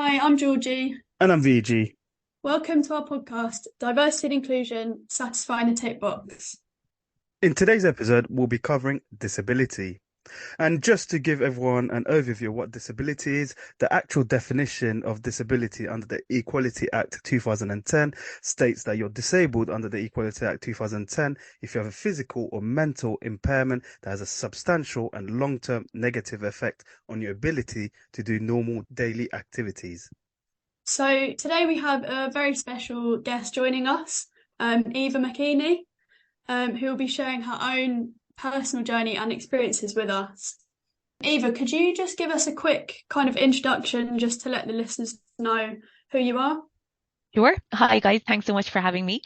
Hi, I'm Georgie. And I'm VG. Welcome to our podcast, Diversity and Inclusion, Satisfying the Tick Box. In today's episode, we'll be covering disability. And just to give everyone an overview of what disability is, the actual definition of disability under the Equality Act 2010 states that you're disabled under the Equality Act 2010 if you have a physical or mental impairment that has a substantial and long-term negative effect on your ability to do normal daily activities. So today we have a very special guest joining us, Eva McEneaney, who will be sharing her own personal journey and experiences with us. Eva, could you just give us a quick kind of introduction just to let the listeners know who you are? Sure. Hi guys, thanks so much for having me.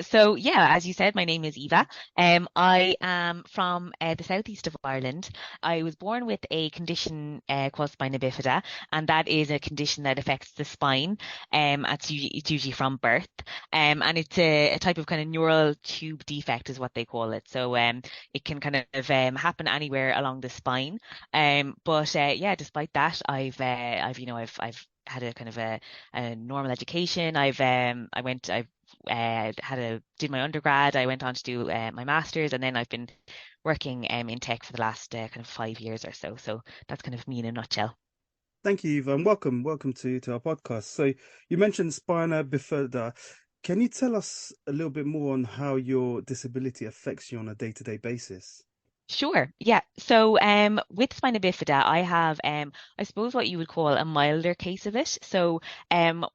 So yeah, as you said, my name is Eva. I am from the southeast of Ireland. I was born with a condition called spina bifida, and that is a condition that affects the spine. It's usually from birth. And it's a type of kind of neural tube defect is what they call it. So it can kind of happen anywhere along the spine. But yeah, despite that, I've had a kind of a normal education. I did my undergrad. I went on to do my master's, and then I've been working in tech for the last kind of 5 years or so. So that's kind of me in a nutshell. Thank you, Eva, and welcome to our podcast. So you mentioned spina bifida. Can you tell us a little bit more on how your disability affects you on a day-to-day basis? Sure. Yeah. So with spina bifida, I have I suppose what you would call a milder case of it. So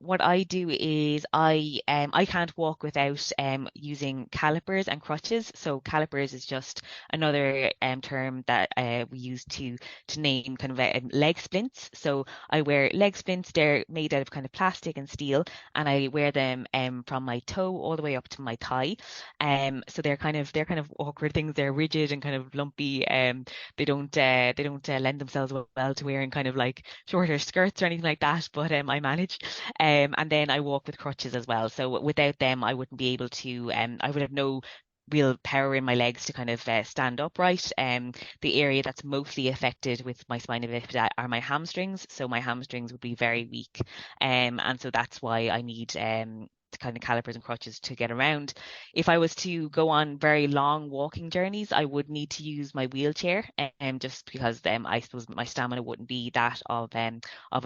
what I do is I can't walk without using calipers and crutches. So calipers is just another term that we use to name kind of leg splints. So I wear leg splints. They're made out of kind of plastic and steel, and I wear them from my toe all the way up to my thigh. So they're kind of awkward things. They're rigid and kind of lumpy. They don't lend themselves well to wearing kind of like shorter skirts or anything like that. But I manage. And then I walk with crutches as well. So without them, I wouldn't be able to. I would have no real power in my legs to kind of stand upright. The area that's mostly affected with my spina bifida are my hamstrings. So my hamstrings would be very weak. And so that's why I need kind of calipers and crutches to get around. If I was to go on very long walking journeys, I would need to use my wheelchair, just because I suppose my stamina wouldn't be that of a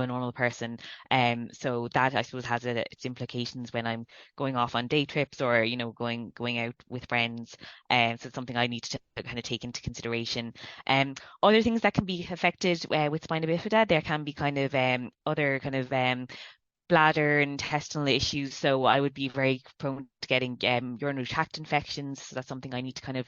normal person. So that I suppose has its implications when I'm going off on day trips or going out with friends. So it's something I need to kind of take into consideration. Other things that can be affected with spina bifida, there can be kind of other kind of bladder and intestinal issues. So I would be very prone to getting urinary tract infections. So that's something I need to kind of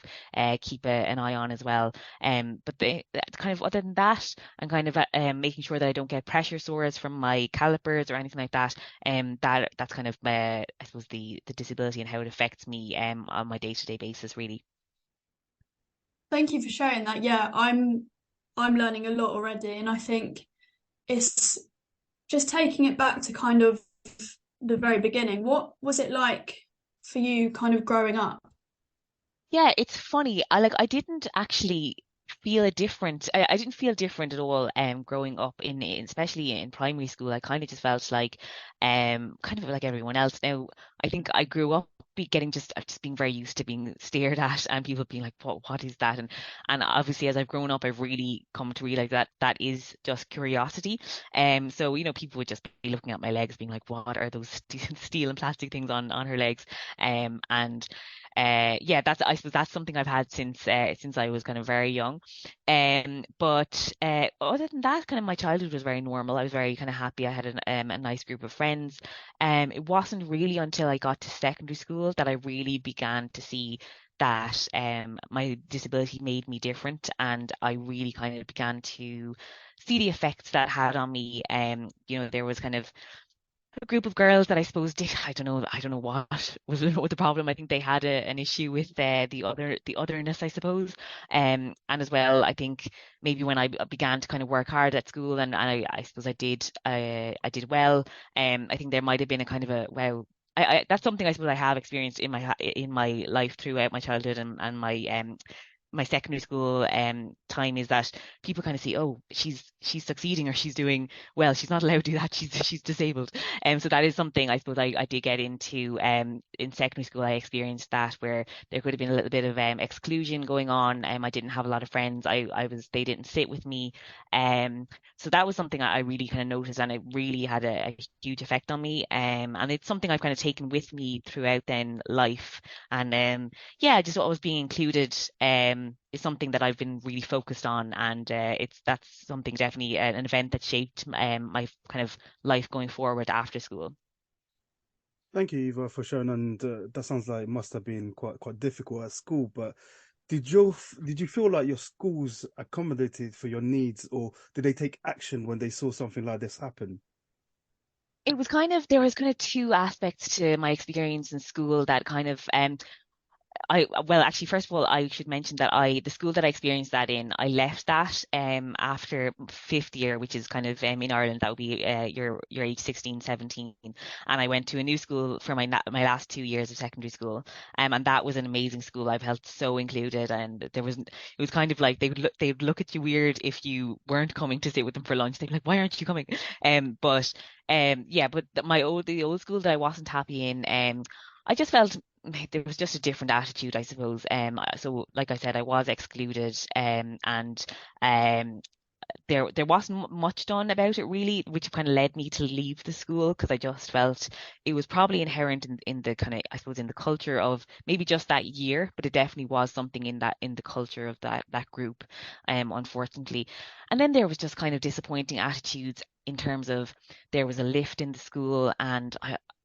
keep an eye on as well. But kind of other than that, I'm kind of making sure that I don't get pressure sores from my calipers or anything like that. That's kind of I suppose the disability and how it affects me on my day-to-day basis, really. Thank you for sharing that. Yeah, I'm learning a lot already, and I think it's just taking it back to kind of the very beginning. What was it like for you kind of growing up? Yeah, it's funny. I didn't actually feel a different. I didn't feel different at all. Growing up especially in primary school, I kind of just felt like, kind of like everyone else. Now, I think I grew up getting just being very used to being stared at and people being like, what is that? And obviously, as I've grown up, I've really come to realize that that is just curiosity. So people would just be looking at my legs, being like, what are those steel and plastic things on her legs? And yeah, that's I suppose that's something I've had since I was kind of very young. But other than that, kind of my childhood was very normal. I was very kind of happy. I had a nice group of friends. It wasn't really until I got to secondary school that I really began to see that my disability made me different, and I really kind of began to see the effects that had on me. There was kind of a group of girls that I suppose did I don't know what was what the problem. I think they had an issue with the otherness, I suppose. And as well, I think maybe when I began to kind of work hard at school, and I suppose I did well. I think there might have been a kind of a wow. That's something I suppose I have experienced in my life throughout my childhood and my my secondary school time is that people kind of see, oh, she's succeeding or she's doing well. She's not allowed to do that. She's disabled. So that is something I suppose I did get into in secondary school. I experienced that where there could have been a little bit of exclusion going on. I didn't have a lot of friends. They didn't sit with me. So that was something I really kind of noticed, and it really had a huge effect on me. And it's something I've kind of taken with me throughout then life. And yeah, just always being included is something that I've been really focused on, and that's something definitely an event that shaped my kind of life going forward after school. Thank you, Eva, for sharing. And that sounds like it must have been quite difficult at school. But did you feel like your schools accommodated for your needs, or did they take action when they saw something like this happen? It was kind of, there was kind of two aspects to my experience in school that kind of well, actually, first of all, I should mention that the school that I experienced that in, I left that after fifth year, which is kind of in Ireland, that would be your age 16, 17. And I went to a new school for my last 2 years of secondary school. And that was an amazing school. I felt so included, and it was kind of like they'd look at you weird if you weren't coming to sit with them for lunch. They'd be like, why aren't you coming? But yeah, but the old school that I wasn't happy in, I just felt there was just a different attitude, I suppose. So like I said, I was excluded, and there wasn't much done about it really, which kind of led me to leave the school because I just felt it was probably inherent in the kind of, I suppose, in the culture of maybe just that year, but it definitely was something in the culture of that group, unfortunately. And then there was just kind of disappointing attitudes in terms of there was a lift in the school, and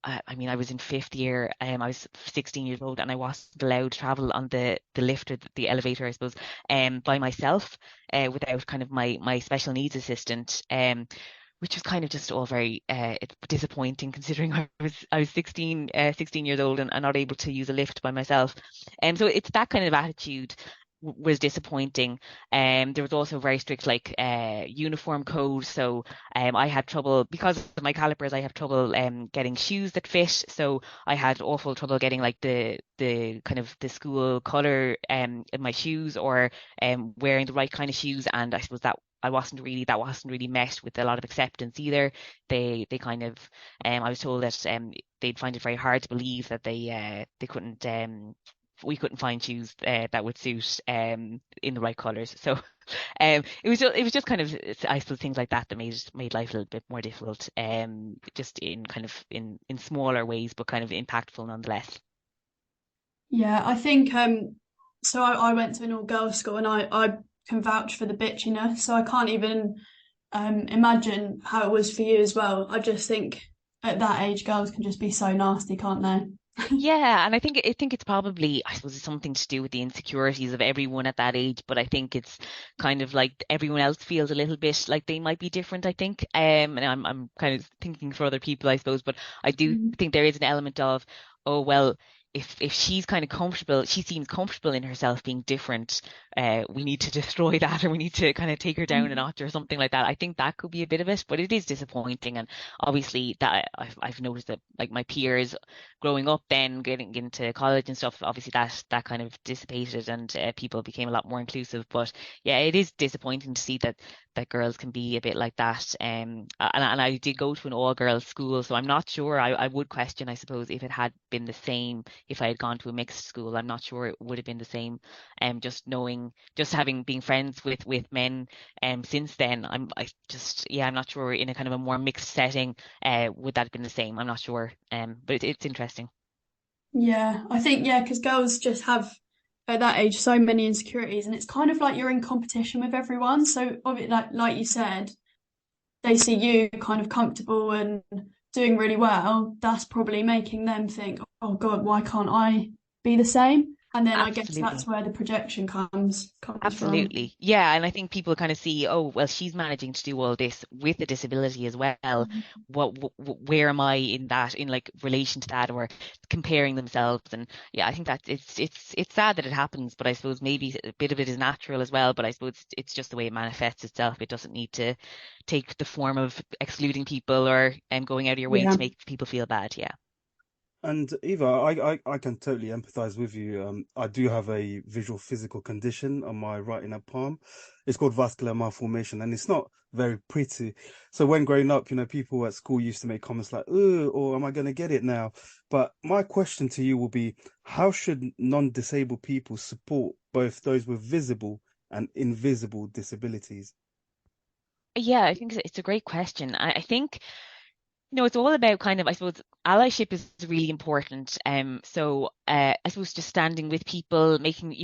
I mean, I was in fifth year. I was 16 years old, and I wasn't allowed to travel on the lift or the elevator, I suppose, by myself, without kind of my special needs assistant, which was kind of just all very disappointing considering I was 16 years old and not able to use a lift by myself. So it's that kind of attitude was disappointing. There was also a very strict like uniform code. So I had trouble because of my calipers. I have trouble getting shoes that fit. So I had awful trouble getting like the kind of the school color in my shoes, or wearing the right kind of shoes. And I suppose that wasn't really met with a lot of acceptance either. They kind of I was told that they'd find it very hard to believe that they couldn't we couldn't find shoes that would suit in the right colors. So it was just kind of, I suppose, things like that that made life a little bit more difficult. Just in kind of in smaller ways, but kind of impactful nonetheless. Yeah, I think so I went to an all girls school, and I can vouch for the bitchiness, so I can't even imagine how it was for you as well. I just think at that age girls can just be so nasty, can't they? Yeah, and I think it's probably, I suppose, it's something to do with the insecurities of everyone at that age, but I think it's kind of like everyone else feels a little bit like they might be different, I think. And I'm kind of thinking for other people, I suppose, but I do Mm. think there is an element of, oh well, if she's kind of comfortable, she seems comfortable in herself being different, we need to destroy that, or we need to kind of take her down a notch or something like that. I think that could be a bit of it, but it is disappointing. And obviously that I've noticed that like my peers growing up, then getting into college and stuff, obviously that kind of dissipated, and people became a lot more inclusive. But yeah, it is disappointing to see that girls can be a bit like that. And I did go to an all girls school, so I'm not sure. I would question, I suppose, if it had been the same if I had gone to a mixed school. I'm not sure it would have been the same. Just knowing, just having been friends with men since then, I'm not sure in a kind of a more mixed setting would that have been the same. I'm not sure. But it's interesting. Yeah, I think yeah, because girls just have at that age so many insecurities, and it's kind of like you're in competition with everyone. So, like you said, they see you kind of comfortable and doing really well. That's probably making them think, "Oh God, why can't I be the same?" And then I guess that's Absolutely. where the projection comes from. Absolutely. Yeah. And I think people kind of see, oh, well, she's managing to do all this with a disability as well. Where am I in that, in like relation to that, or comparing themselves? And yeah, I think that it's sad that it happens, but I suppose maybe a bit of it is natural as well. But I suppose it's just the way it manifests itself. It doesn't need to take the form of excluding people or going out of your way Yeah. to make people feel bad. Yeah. And Eva, I can totally empathize with you. I do have a visual physical condition on my right inner palm. It's called vascular malformation, and it's not very pretty. So when growing up, people at school used to make comments like, "Oh, or am I going to get it now?" But my question to you will be, how should non-disabled people support both those with visible and invisible disabilities? Yeah, I think it's a great question. I think it's all about kind of, I suppose, allyship is really important. So I suppose just standing with people, making,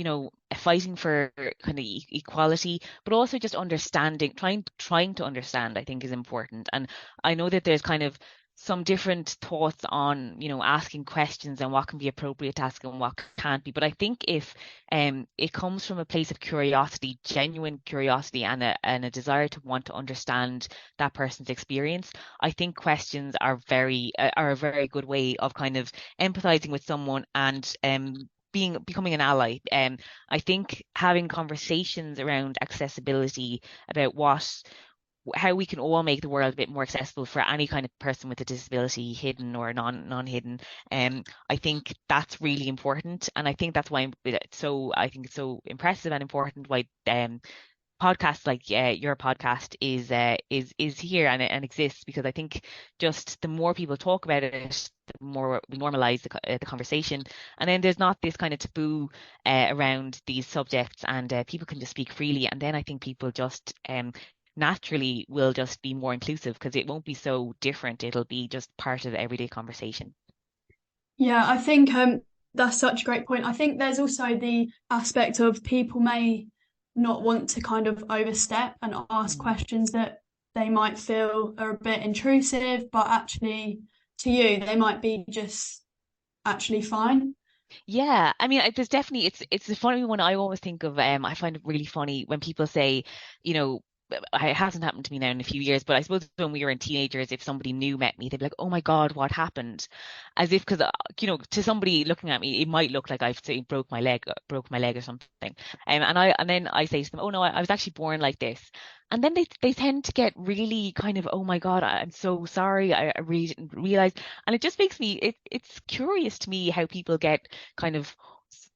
fighting for kind of equality, but also just understanding, trying to understand, I think is important. And I know that there's kind of some different thoughts on, asking questions and what can be appropriate to ask and what can't be. But I think if it comes from a place of curiosity, genuine curiosity, and a desire to want to understand that person's experience, I think questions are a very good way of kind of empathizing with someone and becoming an ally. I think having conversations around accessibility, about how we can all make the world a bit more accessible for any kind of person with a disability, hidden or non-hidden. I think that's really important, and I think that's why I think it's so impressive and important why podcasts like your podcast is here and exists, because I think just the more people talk about it, the more we normalize the conversation, and then there's not this kind of taboo around these subjects, and people can just speak freely, and then I think people just naturally will just be more inclusive because it won't be so different. It'll be just part of the everyday conversation. Yeah, I think that's such a great point. I think there's also the aspect of people may not want to kind of overstep and ask Mm. questions that they might feel are a bit intrusive, but actually to you, they might be just actually fine. Yeah, I mean, there's definitely it's a funny one. I always think of I find it really funny when people say, you know, it hasn't happened to me now in a few years, but I suppose when we were in teenagers, if somebody new met me, they'd be like, "Oh my God, what happened?" As if because to somebody looking at me, it might look like I've say broke my leg or something. And then I say to them, "Oh no, I was actually born like this." And then they tend to get really kind of, "Oh my God, I'm so sorry. I really didn't realize." And it just makes me it's curious to me how people get kind of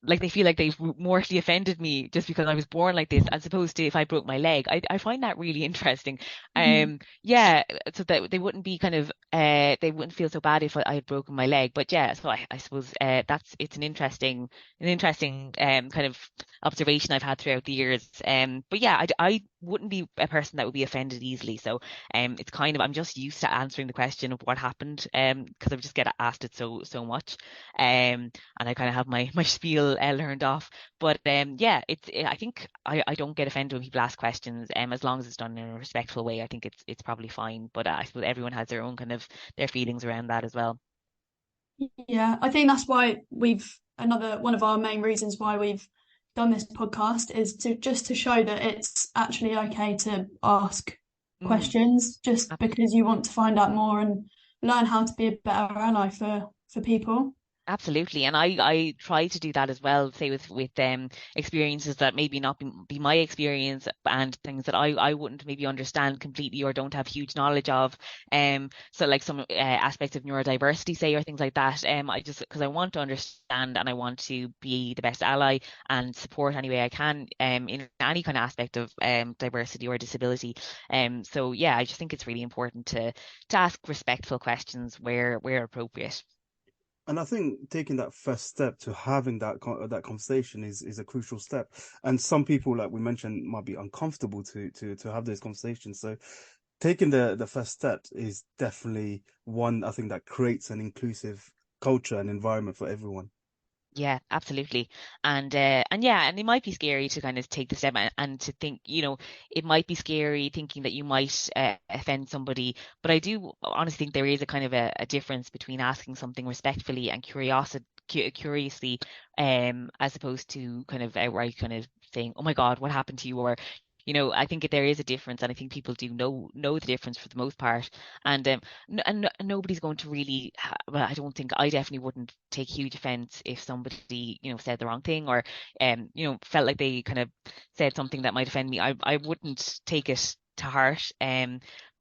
like they feel like they've mortally offended me just because I was born like this, as opposed to if I broke my leg. I find that really interesting. Mhm. Yeah, so that they wouldn't be kind of they wouldn't feel so bad if I had broken my leg. But yeah, so I suppose it's an interesting kind of observation I've had throughout the years. But yeah, I wouldn't be a person that would be offended easily. So it's kind of I'm just used to answering the question of what happened because I just get asked it so much. And I kind of have my spiel learned off. But yeah, I think I don't get offended when people ask questions. As long as it's done in a respectful way, I think it's probably fine. But I suppose everyone has their own kind of their feelings around that as well. Yeah, I think that's why we've another one of our main reasons why we've done this podcast is to just to show that it's actually okay to ask Mm, questions just ab- because you want to find out more and learn how to be a better ally for people. Absolutely, and I try to do that as well. Say with experiences that maybe not be my experience, and things that I wouldn't maybe understand completely or don't have huge knowledge of. So like some aspects of neurodiversity, say, or things like that. I just because I want to understand and I want to be the best ally and support any way I can. In any kind of aspect of diversity or disability. So yeah, I just think it's really important to ask respectful questions where appropriate. And I think taking that first step to having that conversation is a crucial step. And some people, like we mentioned, might be uncomfortable to have those conversations. So taking the first step is definitely one I think that creates an inclusive culture and environment for everyone. Yeah, absolutely. And yeah, and it might be scary to kind of take the step and to think, it might be scary thinking that you might offend somebody, but I do honestly think there is a kind of a difference between asking something respectfully and curiously, as opposed to kind of outright kind of saying, "Oh my God, what happened to you?" Or I think there is a difference, and I think people do know the difference for the most part. And nobody's going to really well, I don't think I definitely wouldn't take huge offense if somebody said the wrong thing or felt like they kind of said something that might offend me. I wouldn't take it to heart.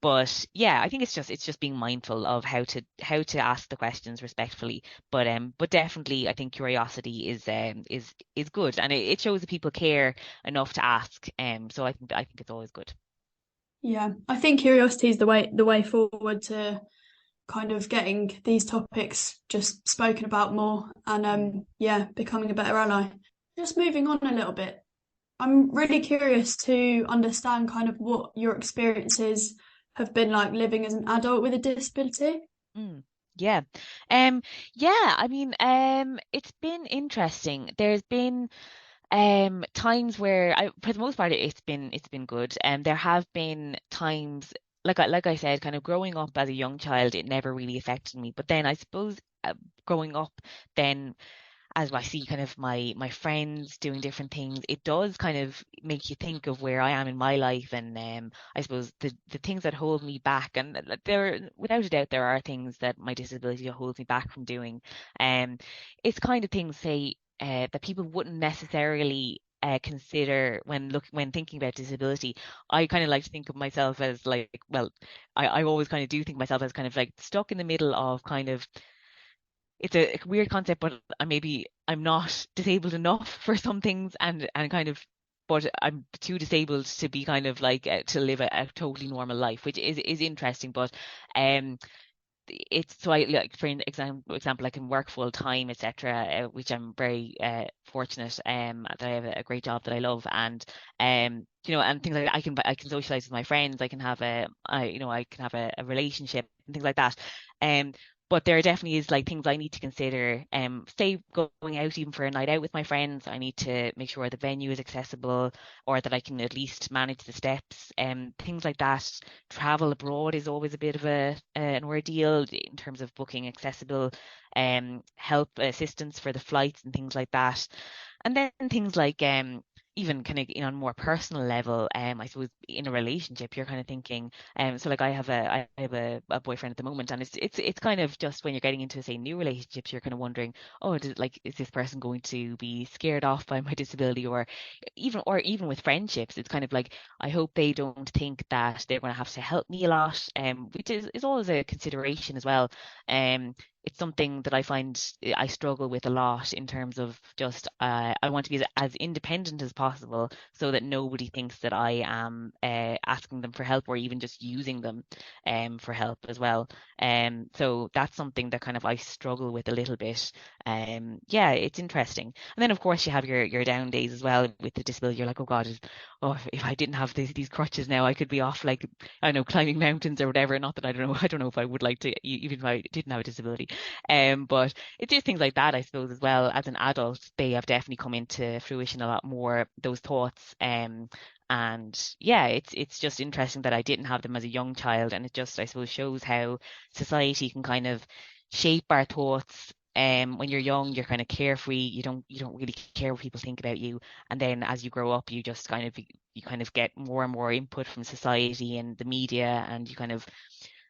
But yeah, I think it's just being mindful of how to ask the questions respectfully. But definitely, I think curiosity is good, and it shows that people care enough to ask. So I think it's always good. Yeah, I think curiosity is the way forward to kind of getting these topics just spoken about more and Mm. yeah, becoming a better ally. Just moving on a little bit. I'm really curious to understand kind of what your experiences have been like living as an adult with a disability. Mm. Yeah. Yeah, I mean, it's been interesting. There's been times where for the most part it's been good. And there have been times like I said, kind of growing up as a young child, it never really affected me. But then I suppose growing up, then as I see kind of my friends doing different things, it does kind of make you think of where I am in my life, and I suppose the things that hold me back, and there without a doubt there are things that my disability holds me back from doing. Um, it's kind of things, say, that people wouldn't necessarily consider when thinking about disability. I kind of like to think of myself as like, well, I always kind of do think of myself as kind of like stuck in the middle of kind of, it's a weird concept, but I'm not disabled enough for some things, and kind of, but I'm too disabled to be kind of like to live a totally normal life, which is interesting. But um, it's so I like for an example, I can work full time, etc., which I'm very fortunate that I have a great job that I love, and and things like that. I can socialize with my friends. I can have I can have a relationship and things like that. Um, but there definitely is like things I need to consider. Say going out even for a night out with my friends, I need to make sure the venue is accessible, or that I can at least manage the steps. Things like that. Travel abroad is always a bit of an ordeal in terms of booking accessible help assistance for the flights and things like that. And then things like even kind of on a more personal level, I suppose in a relationship, you're kind of thinking, so like I have a boyfriend at the moment, and it's kind of just when you're getting into, say, new relationships, you're kind of wondering, oh, is this person going to be scared off by my disability? Or even with friendships, it's kind of like, I hope they don't think that they're going to have to help me a lot, which is always a consideration as well. It's something that I find I struggle with a lot in terms of just I want to be as independent as possible, so that nobody thinks that I am asking them for help, or even just using them for help as well. So that's something that kind of I struggle with a little bit. Yeah, it's interesting. And then of course you have your down days as well with the disability. You're like, oh God, if I didn't have these crutches now, I could be off, like, I don't know, climbing mountains or whatever. Not that I don't know, I don't know if I would like to, even if I didn't have a disability. But it's just things like that, I suppose, as well. As an adult, they have definitely come into fruition a lot more, those thoughts. And yeah, it's just interesting that I didn't have them as a young child, and it just, I suppose, shows how society can kind of shape our thoughts. When you're young, you're kind of carefree. You don't really care what people think about you, and then as you grow up, you just kind of you kind of get more and more input from society and the media, and you kind of,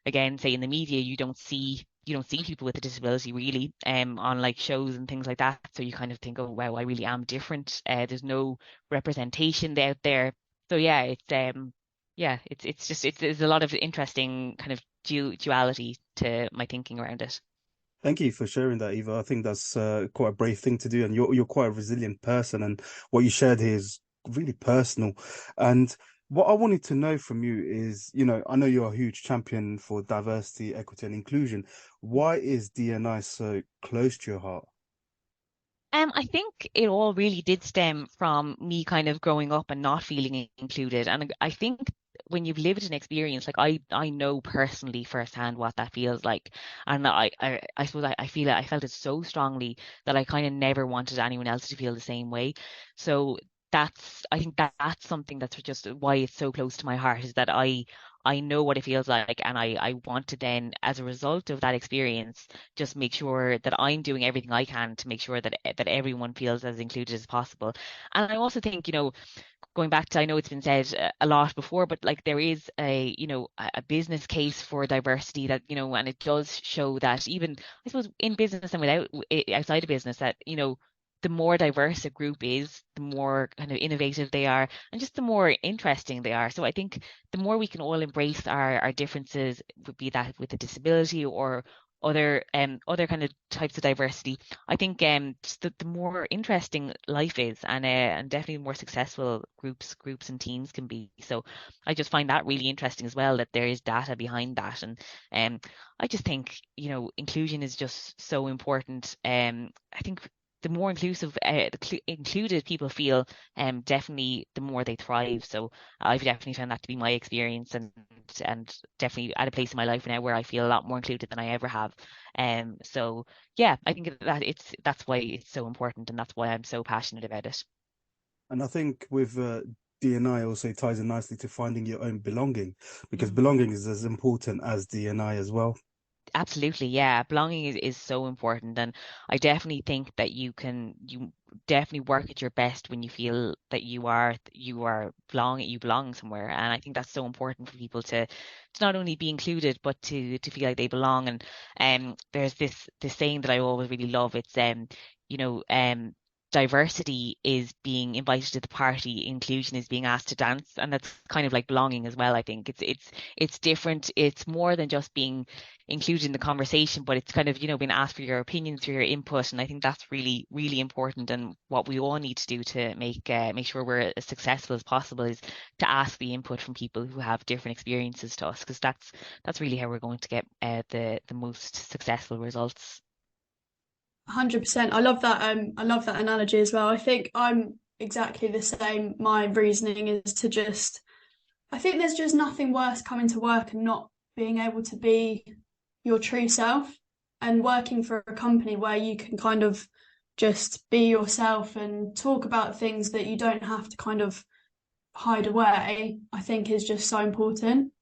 again, say in the media, you don't see people with a disability really on like shows and things like that. So you kind of think, oh wow, I really am different. There's no representation out there. So yeah, it's just there's a lot of interesting kind of duality to my thinking around it. Thank you for sharing that, Eva. I think that's quite a brave thing to do, and you're quite a resilient person. And what you shared here is really personal. And what I wanted to know from you is, I know you're a huge champion for diversity, equity, and inclusion. Why is DNI so close to your heart? I think it all really did stem from me kind of growing up and not feeling included. And I think when you've lived an experience, like I know personally firsthand what that feels like. And I suppose I feel it, I felt it so strongly that I kind of never wanted anyone else to feel the same way. So I think that's something that's just why it's so close to my heart, is that I know what it feels like, and I want to then, as a result of that experience, just make sure that I'm doing everything I can to make sure that everyone feels as included as possible. And I also think, going back to, I know it's been said a lot before, but like there is a business case for diversity, that, and it does show that even, I suppose, in business and outside of business, that, the more diverse a group is, the more kind of innovative they are, and just the more interesting they are. So I think the more we can all embrace our differences, would be that with a disability or other kind of types of diversity, I think just the more interesting life is, and definitely more successful groups and teams can be. So I just find that really interesting as well, that there is data behind that. And I just think, inclusion is just so important. I think the more included people feel, definitely the more they thrive. So I've definitely found that to be my experience, and definitely at a place in my life now where I feel a lot more included than I ever have. So yeah, I think that that's why it's so important, and that's why I'm so passionate about it. And I think with DNI also ties in nicely to finding your own belonging, because Mm. belonging is as important as DNI as well. Absolutely, yeah. Belonging is so important, and I definitely think that you definitely work at your best when you feel that you belong somewhere. And I think that's so important for people to not only be included, but to feel like they belong. And there's this saying that I always really love. It's you know, diversity is being invited to the party, inclusion is being asked to dance, and that's kind of like belonging as well. I think it's different. It's more than just being included in the conversation, but it's kind of, being asked for your opinions, for your input. And I think that's really, really important. And what we all need to do to make sure we're as successful as possible is to ask the input from people who have different experiences to us, because that's really how we're going to get the most successful results. 100%. I love that analogy as well. I think I'm exactly the same. My reasoning is to just, I think there's just nothing worse coming to work and not being able to be your true self, and working for a company where you can kind of just be yourself and talk about things that you don't have to kind of hide away, I think is just so important.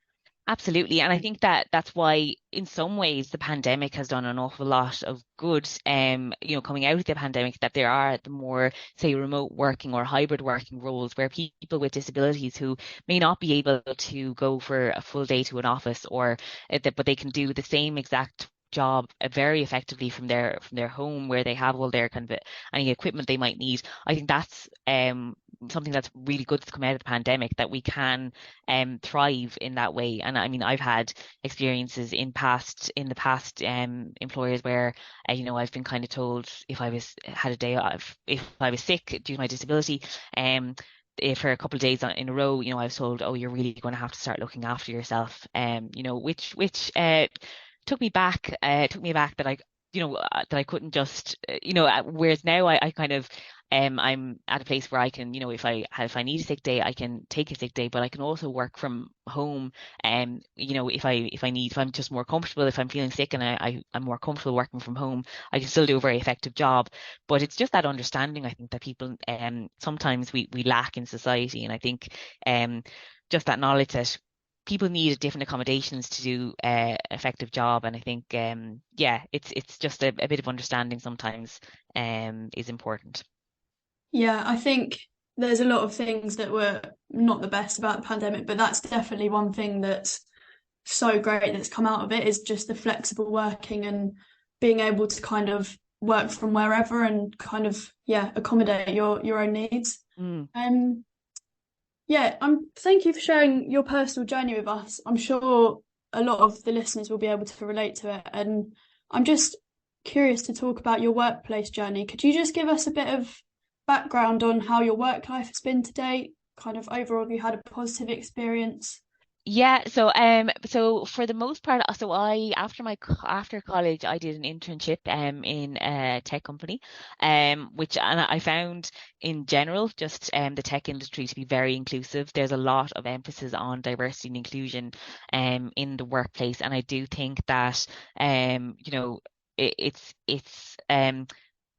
Absolutely. And I think that that's why, in some ways, the pandemic has done an awful lot of good. Coming out of the pandemic, that there are the more, say, remote working or hybrid working roles where people with disabilities who may not be able to go for a full day to an office, or but they can do the same exact job very effectively from their home, where they have all their kind of any equipment they might need. I think that's something that's really good that's come out of the pandemic, that we can thrive in that way. And I mean, I've had experiences in the past employers where I've been kind of told, if I was had a day off, if I was sick due to my disability, for a couple of days in a row, I was told, oh, you're really going to have to start looking after yourself. Which took me back that that I couldn't just, whereas now I kind of, I'm at a place where I can, if I need a sick day, I can take a sick day, but I can also work from home. If I'm just more comfortable, if I'm feeling sick and I'm more comfortable working from home, I can still do a very effective job. But it's just that understanding, I think, that people sometimes we lack in society. And I think just that knowledge that people need different accommodations to do effective job. And I think yeah, it's just a bit of understanding sometimes is important. Yeah, I think there's a lot of things that were not the best about the pandemic, but that's definitely one thing that's so great that's come out of it, is just the flexible working and being able to kind of work from wherever and kind of, yeah, accommodate your own needs. Mm. Um yeah, thank you for sharing your personal journey with us. I'm sure a lot of the listeners will be able to relate to it. And I'm just curious to talk about your workplace journey. Could you just give us a bit of background on how your work life has been to date? Kind of overall, have you had a positive experience? Yeah, so for the most part, so I after college I did an internship in a tech company, which, and I found in general just the tech industry to be very inclusive. There's a lot of emphasis on diversity and inclusion in the workplace, and I do think that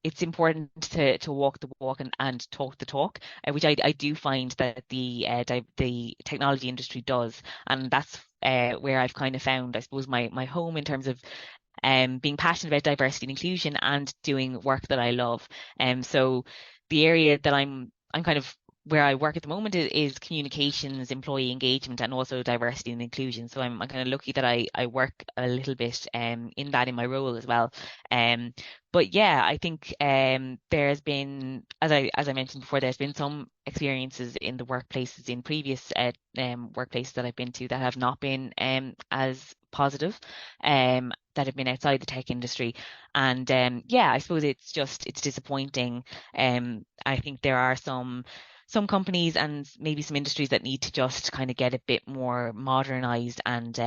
it's important to walk the walk and talk the talk, which I do find that the technology industry does. And that's where I've kind of found, I suppose, my home in terms of being passionate about diversity and inclusion and doing work that I love. So the area that I'm kind of where I work at the moment is communications, employee engagement, and also diversity and inclusion. So I'm kind of lucky that I work a little bit in that in my role as well. Um, but yeah, I think there's been, as I mentioned before, there's been some experiences in the workplaces in previous workplaces that I've been to that have not been as positive, that have been outside the tech industry. And yeah, I suppose it's disappointing. I think there are some companies and maybe some industries that need to just kind of get a bit more modernized and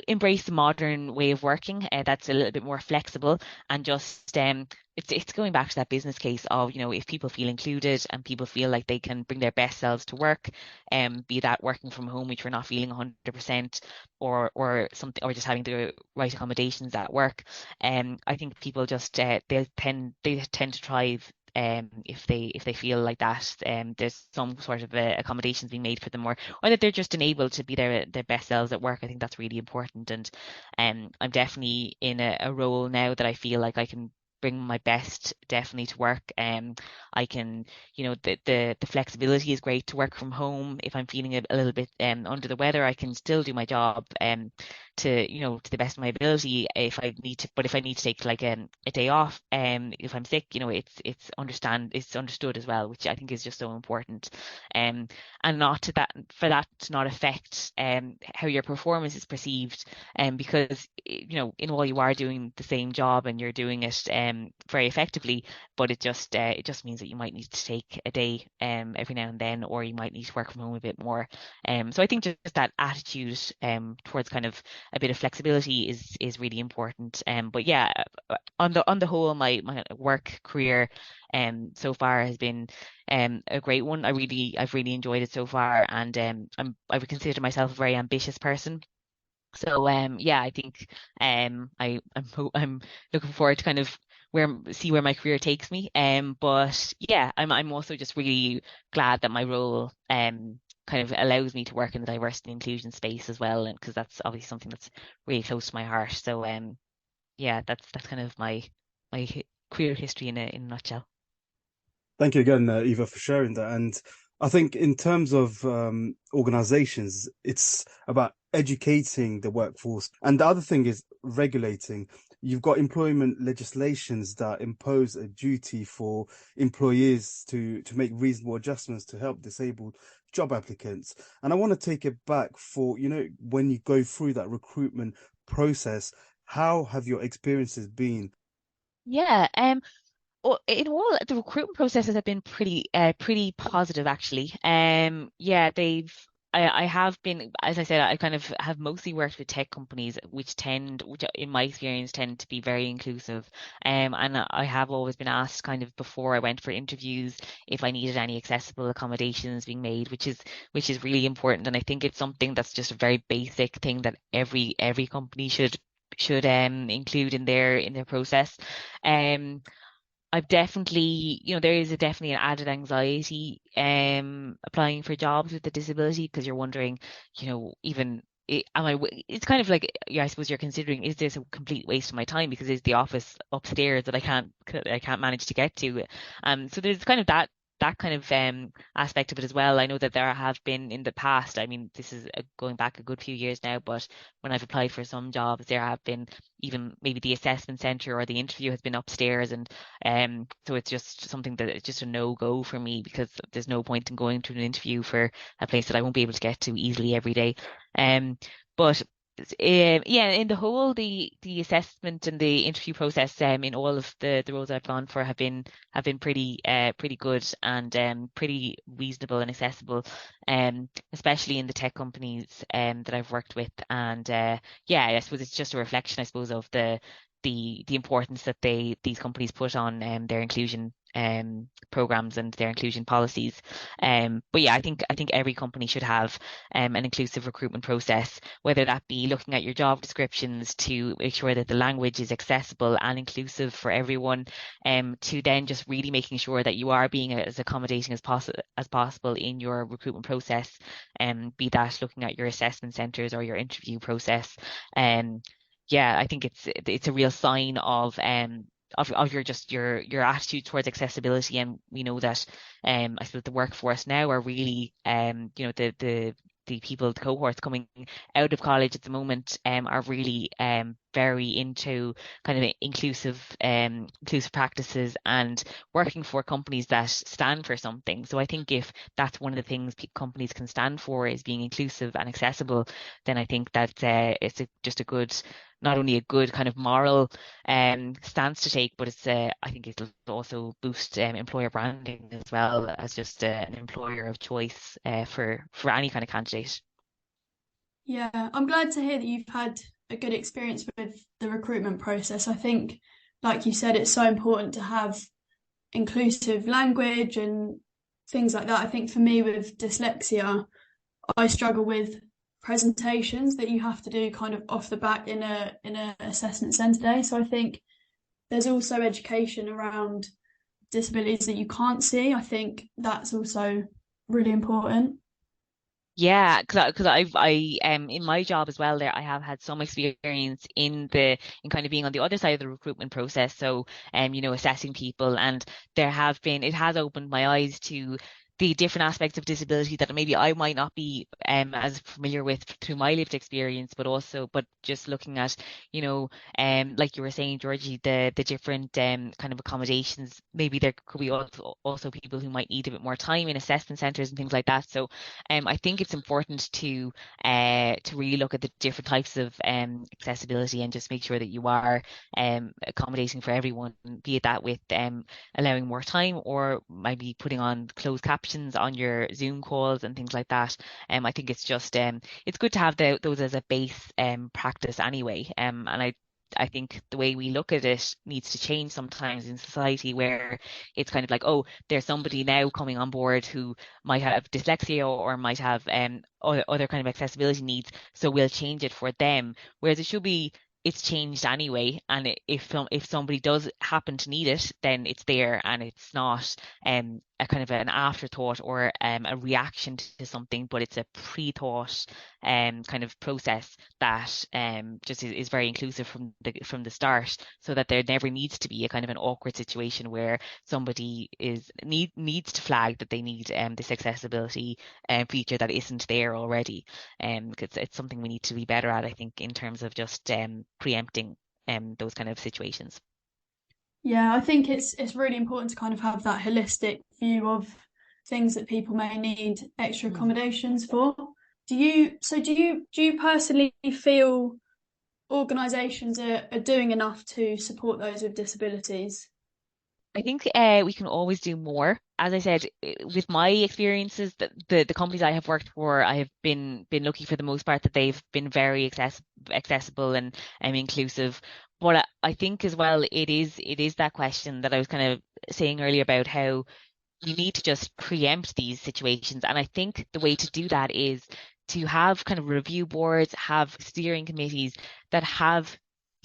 embrace the modern way of working that's a little bit more flexible and just it's going back to that business case of, you know, if people feel included and people feel like they can bring their best selves to work, be that working from home, which we're not feeling 100%, or something, or just having the right accommodations at work. I think people just they tend to thrive if they feel like that there's some sort of accommodations being made for them, or that they're just enabled to be their best selves at work. I think that's really important, and I'm definitely in a role now that I feel like I can bring my best definitely to work. I can, you know, the flexibility is great to work from home. If I'm feeling a little bit under the weather, I can still do my job to, you know, to the best of my ability if I need to. But if I need to take like a day off, if I'm sick, you know, it's understood as well, which I think is just so important. Um, and not to that for that to not affect how your performance is perceived, because you know, in all, you are doing the same job and you're doing it very effectively, but it just means that you might need to take a day every now and then, or you might need to work from home a bit more. So I think just that attitude towards kind of a bit of flexibility is really important. But yeah, on the whole, my work career so far has been a great one. I've really enjoyed it so far, and I would consider myself a very ambitious person. So yeah, I think I'm looking forward to kind of see where my career takes me. But yeah, I'm also just really glad that my role kind of allows me to work in the diversity and inclusion space as well, and because that's obviously something that's really close to my heart. So yeah, that's kind of my career history in a nutshell. Thank you again, Eva, for sharing that. And I think in terms of organizations, it's about educating the workforce. And the other thing is regulating. You've got employment legislations that impose a duty for employees to make reasonable adjustments to help disabled job applicants. And I want to take it back for, you know, when you go through that recruitment process, how have your experiences been? Yeah, well, in all, the recruitment processes have been pretty positive actually. Yeah, I have been, as I said, I kind of have mostly worked with tech companies, which in my experience tend to be very inclusive. And I have always been asked kind of before I went for interviews if I needed any accessible accommodations being made, which is really important. And I think it's something that's just a very basic thing that every company should include in their process. Um, I've definitely, you know, there is definitely an added anxiety applying for jobs with a disability because you're wondering, you know, even it's kind of like, yeah, I suppose you're considering, is this a complete waste of my time because is the office upstairs that I can't manage to get to. So there's kind of that kind of aspect of it as well. I know that there have been in the past, I mean, this is going back a good few years now, but when I've applied for some jobs, there have been even maybe the assessment center or the interview has been upstairs, and so it's just something that it's just a no-go for me because there's no point in going to an interview for a place that I won't be able to get to easily every day. Um, but yeah, in the whole, the assessment and the interview process in all of the roles I've gone for have been pretty good and pretty reasonable and accessible, especially in the tech companies that I've worked with. And yeah, I suppose it's just a reflection, I suppose, of the importance that these companies put on their inclusion programs and their inclusion policies. But yeah, I think every company should have an inclusive recruitment process, whether that be looking at your job descriptions to make sure that the language is accessible and inclusive for everyone, to then just really making sure that you are being as accommodating as possible in your recruitment process, be that looking at your assessment centres or your interview process. Um, yeah, I think it's a real sign of your attitude towards accessibility. And we know that I suppose the workforce now are really the people, the cohorts coming out of college at the moment are really very into kind of inclusive practices and working for companies that stand for something. So I think if that's one of the things companies can stand for is being inclusive and accessible, then I think that it's just a good, not only a good kind of moral stance to take, but I think it'll also boost employer branding as well as just an employer of choice for any kind of candidate. Yeah, I'm glad to hear that you've had a good experience with the recruitment process. I think, like you said, it's so important to have inclusive language and things like that. I think for me with dyslexia, I struggle with presentations that you have to do kind of off the bat in a assessment centre day. So I think there's also education around disabilities that you can't see. I think that's also really important. Yeah, because I in my job as well there I have had some experience in kind of being on the other side of the recruitment process. So assessing people, and it has opened my eyes to the different aspects of disability that maybe I might not be as familiar with through my lived experience, but just looking at, like you were saying, Georgie, the different kind of accommodations. Maybe there could be also people who might need a bit more time in assessment centres and things like that. So I think it's important to really look at the different types of accessibility and just make sure that you are accommodating for everyone, be it that with allowing more time or maybe putting on closed captions on your Zoom calls and things like that. I think it's just it's good to have those as a base practice anyway. And I think the way we look at it needs to change sometimes in society, where it's kind of like, oh, there's somebody now coming on board who might have dyslexia or might have other kind of accessibility needs, so we'll change it for them. Whereas it should be, it's changed anyway, and if somebody does happen to need it, then it's there, and it's not a kind of an afterthought or a reaction to something, but it's a pre-thought kind of process that just is very inclusive from the start, so that there never needs to be a kind of an awkward situation where somebody needs to flag that they need this accessibility feature that isn't there already. Because it's something we need to be better at, I think, in terms of just preempting those kind of situations. Yeah, I think it's really important to kind of have that holistic view of things that people may need extra Mm. accommodations for. Do you personally feel organisations are doing enough to support those with disabilities? I think we can always do more. As I said, with my experiences, the companies I have worked for, I have been lucky for the most part that they've been very accessible and inclusive. But I think as well, it is that question that I was kind of saying earlier about how you need to just preempt these situations. And I think the way to do that is to have kind of review boards, have steering committees that have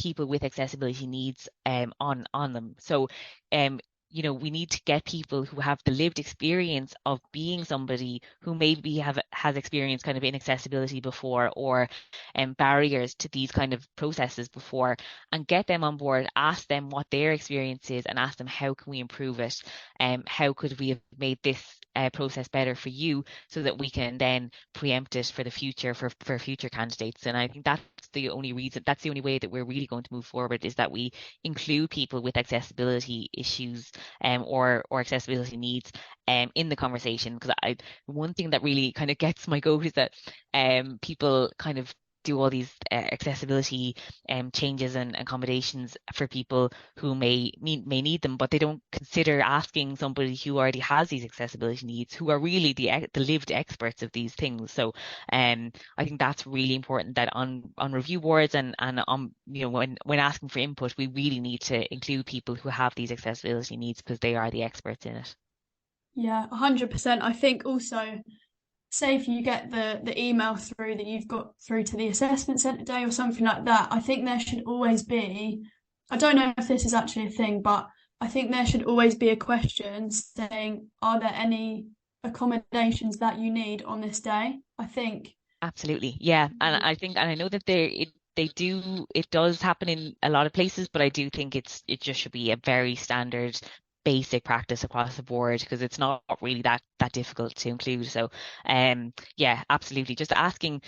people with accessibility needs on them. So we need to get people who have the lived experience of being somebody who maybe has experienced kind of inaccessibility before, or barriers to these kind of processes before, and get them on board, ask them what their experience is, and ask them how can we improve it, how could we have made this process better for you, so that we can then preempt it for the future, for future candidates. And I think that's the only way that we're really going to move forward, is that we include people with accessibility issues or accessibility needs in the conversation. Because one thing that really kind of gets my goat is that people kind of do all these accessibility changes and accommodations for people who may need them, but they don't consider asking somebody who already has these accessibility needs, who are really the lived experts of these things. So I think that's really important, that on review boards and on when asking for input, we really need to include people who have these accessibility needs, because they are the experts in it. Yeah, 100%. I think also, say if you get the email through that you've got through to the assessment centre day or something like that, I think there should always be, I don't know if this is actually a thing, but I think there should always be a question saying, are there any accommodations that you need on this day? I think, Absolutely. Yeah. And I know that it does happen in a lot of places, but I do think it just should be a very standard basic practice across the board because it's not really that difficult to include. So yeah, absolutely. Just asking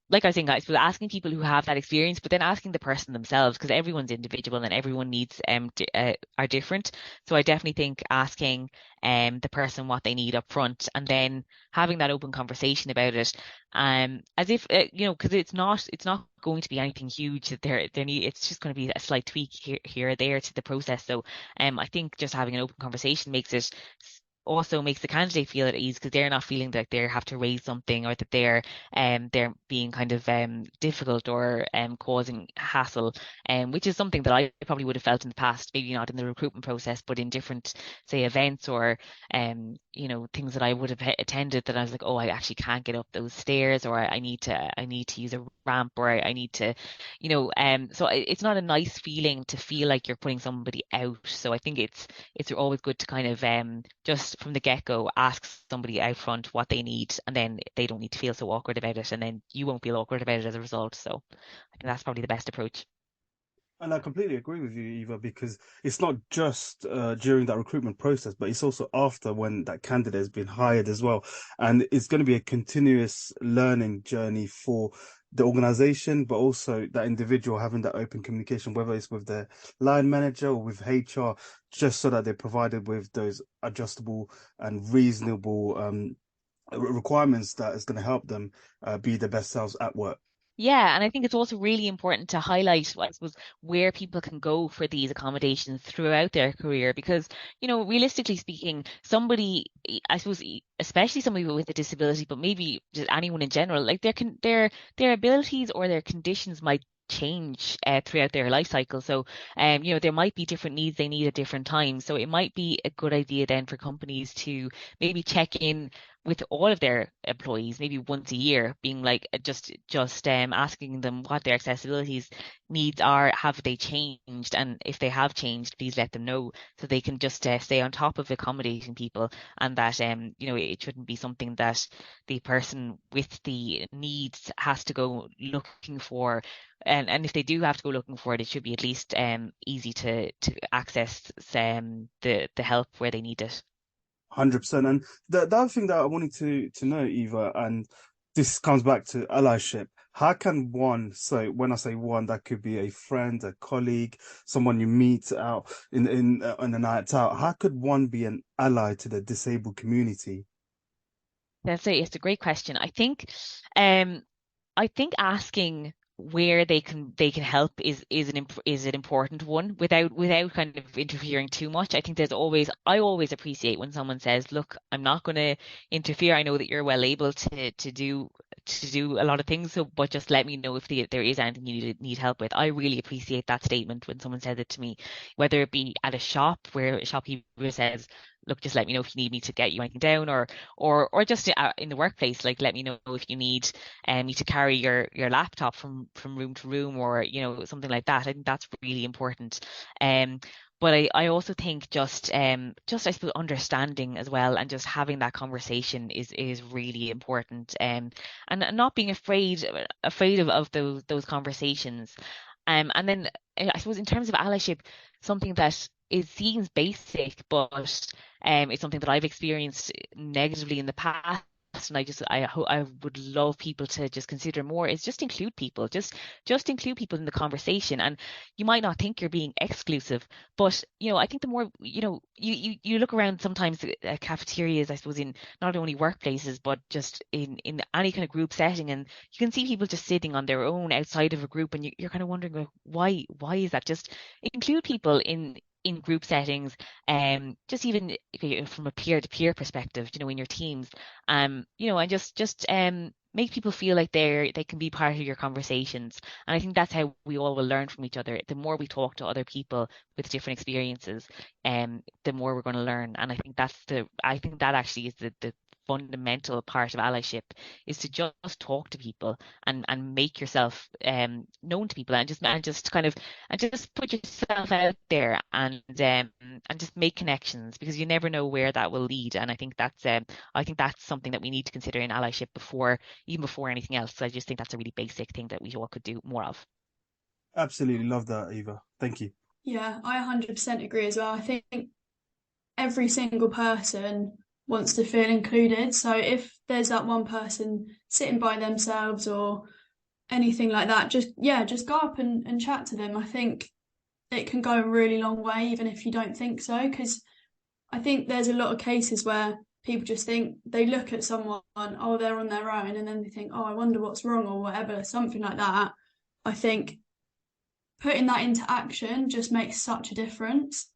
like I was saying, guys, but asking people who have that experience, but then asking the person themselves because everyone's individual and everyone needs are different. So I definitely think asking the person what they need up front and then having that open conversation about it, as if because it's not going to be anything huge that they need. It's just going to be a slight tweak here or there to the process. So I think just having an open conversation also makes the candidate feel at ease because they're not feeling that they have to raise something or that they're being kind of difficult or causing hassle, which is something that I probably would have felt in the past, maybe not in the recruitment process, but in different, say, events or things that I would have attended that I was like, oh, I actually can't get up those stairs, or I need to use a ramp, or I need to, so it's not a nice feeling to feel like you're putting somebody out. So I think it's always good to kind of just from the get-go ask somebody out front what they need, and then they don't need to feel so awkward about it, and then you won't feel awkward about it as a result. So I think that's probably the best approach. And I completely agree with you, Eva, because it's not just during that recruitment process, but it's also after when that candidate has been hired as well. And it's going to be a continuous learning journey for the organization, but also that individual having that open communication, whether it's with their line manager or with HR, just so that they're provided with those adjustable and reasonable requirements that is going to help them be their best selves at work. Yeah, and I think it's also really important to highlight, I suppose, where people can go for these accommodations throughout their career because, realistically speaking, somebody, I suppose, especially somebody with a disability, but maybe just anyone in general, like their abilities or their conditions might change throughout their life cycle. So, there might be different needs they need at different times. So it might be a good idea then for companies to maybe check in with all of their employees, maybe once a year, being like just asking them what their accessibilities needs are, have they changed, and if they have changed, please let them know so they can just stay on top of accommodating people, and that it shouldn't be something that the person with the needs has to go looking for. And if they do have to go looking for it, it should be at least easy to access the help where they need it. 100%. And the other thing that I wanted to know, Eva, and this comes back to allyship. How can one, so when I say one, that could be a friend, a colleague, someone you meet out in on a night out. How could one be an ally to the disabled community? It's a great question. Um, I think asking where they can help is an important one without kind of interfering too much. I always appreciate when someone says, "Look, I'm not going to interfere. I know that you're well able to do a lot of things, so but just let me know if there is anything you need help with." I really appreciate that statement when someone says it to me, whether it be at a shop where a shopkeeper says, "Look, just let me know if you need me to get you anything down," or just in the workplace, like let me know if you need me to carry your laptop from room to room, or something like that. I think that's really important. Um, but I also think just I suppose understanding as well, and just having that conversation is really important. And not being afraid of those conversations. And then I suppose in terms of allyship, something that it seems basic, but it's something that I've experienced negatively in the past. And I would love people to just consider more is just include people, just include people in the conversation. And you might not think you're being exclusive, but I think the more you look around sometimes at cafeterias, I suppose, in not only workplaces but just in any kind of group setting, and you can see people just sitting on their own outside of a group, and you're kind of wondering, like, why is that? Just include people in group settings, just even from a peer-to-peer perspective, in your teams, and just make people feel like they can be part of your conversations. And I think that's how we all will learn from each other. The more we talk to other people with different experiences, the more we're going to learn. And I think that actually is fundamental part of allyship is to just talk to people and make yourself known to people, and just put yourself out there and just make connections, because you never know where that will lead. And I think that's something that we need to consider in allyship even before anything else. So I just think that's a really basic thing that we all could do more of. Absolutely love that, Eva. Thank you. Yeah, I 100% agree as well. I think every single person wants to feel included. So if there's that one person sitting by themselves or anything like that, just go up and chat to them. I think it can go a really long way, even if you don't think so, because I think there's a lot of cases where people just think they look at someone, oh, they're on their own, and then they think, oh, I wonder what's wrong or whatever, something like that. I think putting that into action just makes such a difference.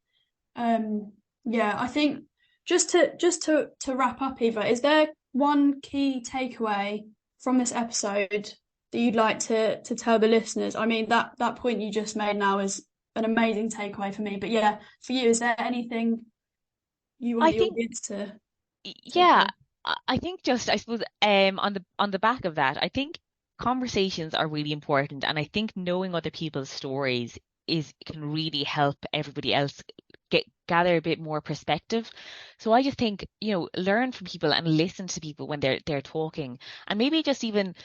Yeah, I think just to wrap up, Eva, is there one key takeaway from this episode that you'd like to tell the listeners? I mean, that point you just made now is an amazing takeaway for me. But yeah, for you, is there anything you want I the think, audience to take yeah, away? I think just, I suppose, on the back of that, I think conversations are really important, and I think knowing other people's stories is can really help everybody else gather a bit more perspective. So I just think, learn from people and listen to people when they're talking, and maybe just even,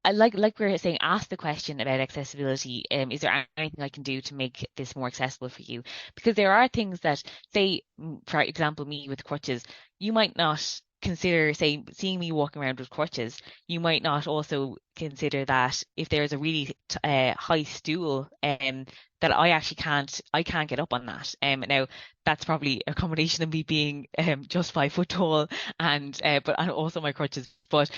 I like we were saying, ask the question about accessibility. Is there anything I can do to make this more accessible for you? Because there are things that, say, for example, me with crutches, you might not consider, say, seeing me walking around with crutches, you might not also consider that if there's a really high stool, that I can't get up on that. Now that's probably a combination of me being just 5 foot tall and also my crutches, but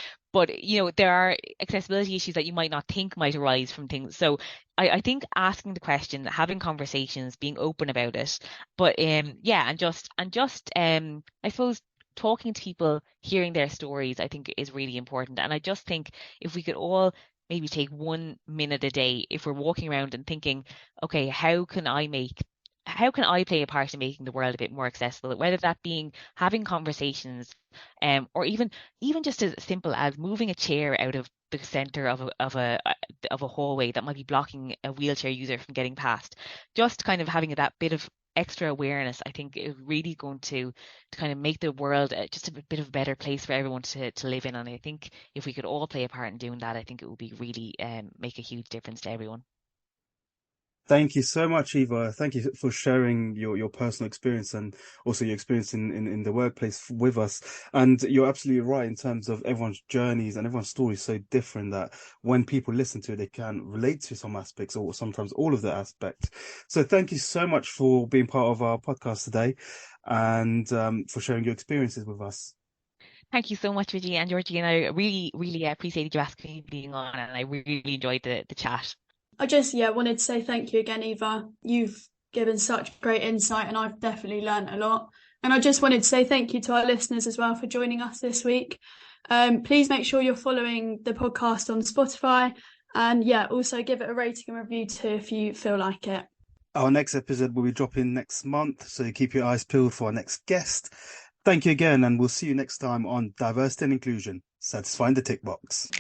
there are accessibility issues that you might not think might arise from things. So I think asking the question, having conversations, being open about it, but yeah, and just I suppose talking to people, hearing their stories, I think is really important. And I just think if we could all maybe take 1 minute a day, if we're walking around and thinking, okay, how can I play a part in making the world a bit more accessible? Whether that being having conversations, or even just as simple as moving a chair out of the center of a hallway that might be blocking a wheelchair user from getting past. Just kind of having that bit of extra awareness, I think, is really going to kind of make the world just a bit of a better place for everyone to live in. And I think if we could all play a part in doing that, I think it would be really make a huge difference to everyone. Thank you so much, Eva. Thank you for sharing your personal experience and also your experience in the workplace with us. And you're absolutely right in terms of everyone's journeys and everyone's story is so different that when people listen to it, they can relate to some aspects or sometimes all of the aspects. So thank you so much for being part of our podcast today and for sharing your experiences with us. Thank you so much, Virginia and Georgie, I really, really appreciated you asking me being on, and I really enjoyed the chat. I just wanted to say thank you again, Eva. You've given such great insight, and I've definitely learned a lot. And I just wanted to say thank you to our listeners as well for joining us this week. Please make sure you're following the podcast on Spotify, and also give it a rating and review too if you feel like it. Our next episode will be dropping next month, so keep your eyes peeled for our next guest. Thank you again, and we'll see you next time on Diversity and Inclusion, Satisfying the Tick Box.